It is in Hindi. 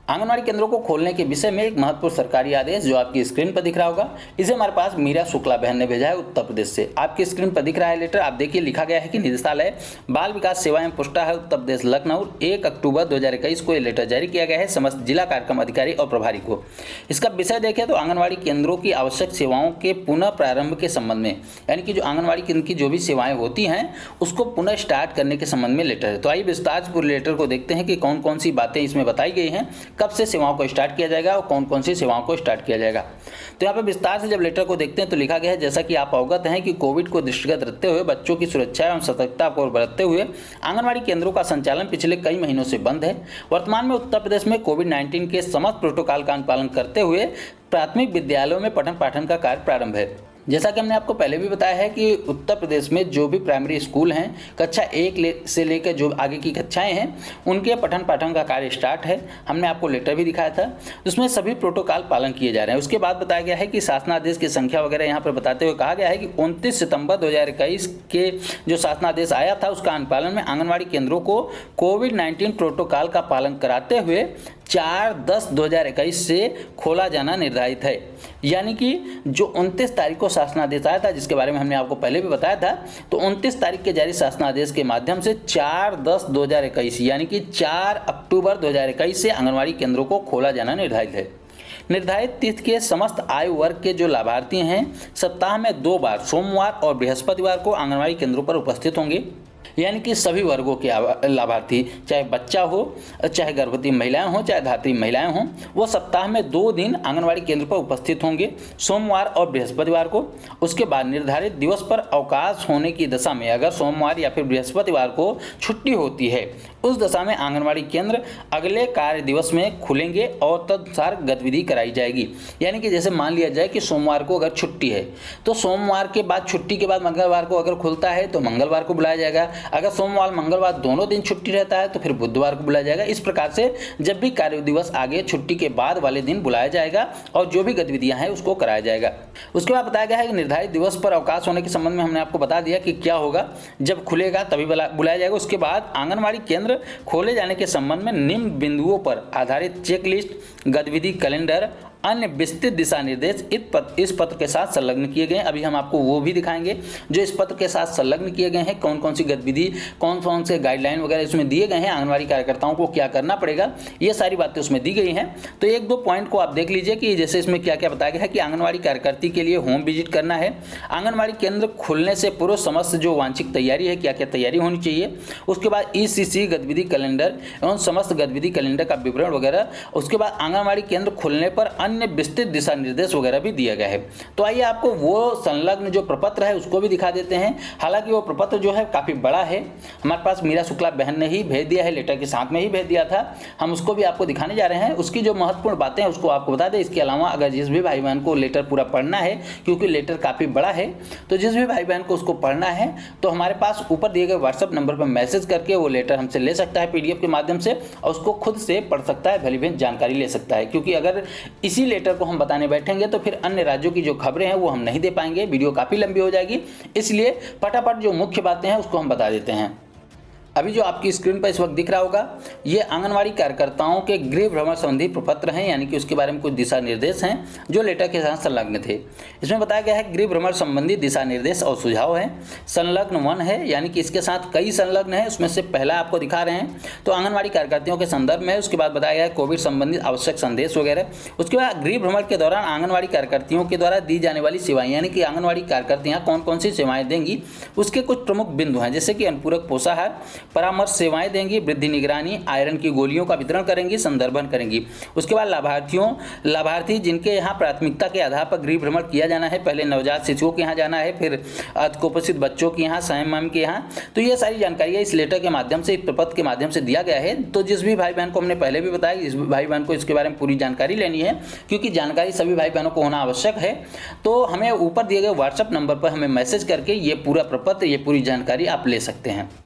आंगनवाड़ी केंद्रों को खोलने के विषय में एक महत्वपूर्ण सरकारी आदेश जो आपकी स्क्रीन पर दिख रहा होगा, इसे हमारे पास मीरा शुक्ला बहन ने भेजा है उत्तर प्रदेश से। आपकी स्क्रीन पर दिख रहा है लेटर, आप देखिए लिखा गया है कि निदेशालय बाल विकास सेवा एवं पोस्टा है उत्तर प्रदेश लखनऊ 1 अक्टूबर 2021 को ये लेटर जारी किया गया है समस्त जिला कार्यक्रम अधिकारी और प्रभारी को। इसका विषय देखें तो आंगनवाड़ी केंद्रों की आवश्यक सेवाओं के पुनः प्रारंभ के संबंध में, यानी कि जो आंगनवाड़ी केंद्र की जो भी सेवाएं होती हैं उसको पुनः स्टार्ट करने के संबंध में लेटर है। तो आइए विस्तार से पूरे लेटर को देखते हैं कि कौन कौन सी बातें इसमें बताई गई हैं, कब से सेवाओं को स्टार्ट किया जाएगा और कौन कौन सी सेवाओं को स्टार्ट किया जाएगा। तो यहाँ पर विस्तार से जब लेटर को देखते हैं तो लिखा गया है, जैसा कि आप अवगत हैं कि कोविड को दृष्टिगत रखते हुए बच्चों की सुरक्षा एवं सतर्कता को बरतते हुए आंगनवाड़ी केंद्रों का संचालन पिछले कई महीनों से बंद है। वर्तमान में उत्तर प्रदेश में कोविड-19 के समस्त प्रोटोकॉल का अनुपालन करते हुए प्राथमिक विद्यालयों में पठन पाठन का कार्य प्रारंभ है। जैसा कि हमने आपको पहले भी बताया है कि उत्तर प्रदेश में जो भी प्राइमरी स्कूल हैं, कक्षा 1 से लेकर जो आगे की कक्षाएं हैं उनके पठन पाठन का कार्य स्टार्ट है। हमने आपको लेटर भी दिखाया था, उसमें सभी प्रोटोकॉल पालन किए जा रहे हैं। उसके बाद बताया गया है कि शासनादेश की संख्या वगैरह यहाँ पर बताते हुए कहा गया है कि 29 सितंबर 2021 के जो शासनादेश आया था उसका अनुपालन में आंगनवाड़ी केंद्रों को कोविड-19 प्रोटोकॉल का पालन कराते हुए 4/10/2021 से खोला जाना निर्धारित है। यानी कि जो 29 तारीख को शासनादेश आया था, जिसके बारे में हमने आपको पहले भी बताया था, तो 29 तारीख के जारी शासनादेश के माध्यम से 4/10/2021 यानी कि 4 अक्टूबर 2021 से आंगनवाड़ी केंद्रों को खोला जाना निर्धारित है। निर्धारित तिथि के समस्त आयु वर्ग के जो लाभार्थी हैं सप्ताह में 2 बार सोमवार और बृहस्पतिवार को आंगनवाड़ी केंद्रों पर उपस्थित होंगे। यानी कि सभी वर्गों के लाभार्थी, चाहे बच्चा हो, चाहे गर्भवती महिलाएं हों, चाहे धात्री महिलाएं हों, वो सप्ताह में 2 दिन आंगनवाड़ी केंद्र पर उपस्थित होंगे, सोमवार और बृहस्पतिवार को। उसके बाद निर्धारित दिवस पर अवकाश होने की दशा में अगर सोमवार या फिर बृहस्पतिवार को छुट्टी होती है, उस दशा में आंगनवाड़ी केंद्र अगले कार्य दिवस में खुलेंगे और तदनुसार गतिविधि कराई जाएगी। यानी कि जैसे मान लिया जाए कि सोमवार को अगर छुट्टी है तो सोमवार के बाद छुट्टी के बाद मंगलवार को अगर खुलता है तो मंगलवार को बुलाया जाएगा। अगर सोमवार मंगलवार दोनों दिन छुट्टी रहता है तो फिर बुधवार को बुलाया जाएगा। इस प्रकार से जब भी कार्य दिवस आगे छुट्टी के बाद वाले दिन बुलाया जाएगा और जो भी गतिविधियां हैं उसको कराया जाएगा। उसके बाद बताया गया है कि निर्धारित दिवस पर अवकाश होने के संबंध में हमने आपको बता दिया कि क्या होगा, जब खुलेगा तभी बुलाया जाएगा। उसके बाद आंगनवाड़ी केंद्र खोले जाने के संबंध में निम्न बिंदुओं पर आधारित चेकलिस्ट, गतिविधि कैलेंडर, अन्य विस्तृत दिशा निर्देश इस पत्र के साथ संलग्न किए गए हैं। अभी हम आपको वो भी दिखाएंगे जो इस पत्र के साथ संलग्न किए गए हैं, कौन कौन सी गतिविधि, कौन कौन से गाइडलाइन वगैरह इसमें दिए गए हैं, आंगनवाड़ी कार्यकर्ताओं को क्या करना पड़ेगा, ये सारी बातें उसमें दी गई हैं। तो 1-2 पॉइंट को आप देख लीजिए कि जैसे इसमें क्या क्या बताया गया है कि आंगनवाड़ी कार्यकर्ती के लिए होम विजिट करना है, आंगनवाड़ी केंद्र खुलने से पूर्व समस्त जो वांछित तैयारी है, क्या क्या तैयारी होनी चाहिए, उसके बाद ECC गतिविधि कैलेंडर एवं समस्त गतिविधि कैलेंडर का विवरण वगैरह, उसके बाद आंगनवाड़ी केंद्र खुलने पर अन्य विस्तृत दिशा निर्देश वगैरह भी दिया गया है। तो आइए आपको वो संलग्न जो प्रपत्र है उसको भी दिखा देते हैं। हालांकि वो प्रपत्र जो है काफ़ी बड़ा है, हमारे पास मीरा शुक्ला बहन ने ही भेज दिया है, लेटर के साथ में ही भेज दिया था, हम उसको भी आपको दिखाने जा रहे हैं। उसकी जो महत्वपूर्ण बातें हैं उसको आपको बता दें। इसके अलावा अगर जिस भी भाई बहन को लेटर पूरा पढ़ना है, क्योंकि लेटर काफ़ी बड़ा है, तो जिस भी भाई बहन को उसको पढ़ना है तो हमारे पास ऊपर दिए गए व्हाट्सएप नंबर पर मैसेज करके वो लेटर हमसे ले सकता है PDF के माध्यम से, और उसको खुद से पढ़ सकता है, भली भांति जानकारी ले सकता है। क्योंकि अगर इसी लेटर को हम बताने बैठेंगे तो फिर अन्य राज्यों की जो खबरें हैं वो हम नहीं दे पाएंगे, वीडियो काफ़ी लंबी हो जाएगी। इसलिए फटाफट जो मुख्य बातें हैं उसको हम बता देते हैं। अभी जो आपकी स्क्रीन पर इस वक्त दिख रहा होगा ये आंगनवाड़ी कार्यकर्ताओं के गृह भ्रमण संबंधी प्रपत्र हैं, यानी कि उसके बारे में कुछ दिशा निर्देश हैं जो लेटर के साथ संलग्न थे। इसमें बताया गया है गृह भ्रमण संबंधी दिशा निर्देश और सुझाव हैं। संलग्न 1 है, यानी कि इसके साथ कई संलग्न हैं, उसमें से पहला आपको दिखा रहे हैं तो आंगनवाड़ी कार्यकर्तियों के संदर्भ में। उसके बाद बताया गया है कोविड संबंधित आवश्यक संदेश वगैरह। उसके बाद गृह भ्रमण के दौरान आंगनवाड़ी कार्यकर्तियों के द्वारा दी जाने वाली सेवाएं, यानी कि आंगनवाड़ी कार्यकर्तियाँ कौन कौन सी सेवाएं देंगी उसके कुछ प्रमुख बिंदु हैं, जैसे कि अनुपूरक पोषाहार, परामर्श सेवाएं देंगी, वृद्धि निगरानी, आयरन की गोलियों का वितरण करेंगी, संदर्भन करेंगी। उसके बाद लाभार्थी जिनके यहाँ प्राथमिकता के आधार पर गृह भ्रमण किया जाना है, पहले नवजात शिशुओं के यहाँ जाना है, फिर अतिकुपोषित बच्चों के यहाँ, संयम के यहाँ, तो ये सारी जानकारियाँ इस लेटर के माध्यम से, इस प्रपत्र के माध्यम से दिया गया है। तो जिस भी भाई बहन को हमने पहले भी बताया, इस भाई बहन को इसके बारे में पूरी जानकारी लेनी है, क्योंकि जानकारी सभी भाई बहनों को होना आवश्यक है, तो हमें ऊपर दिए गए व्हाट्सएप नंबर पर हमें मैसेज करके ये पूरा प्रपत्र, ये पूरी जानकारी आप ले सकते हैं।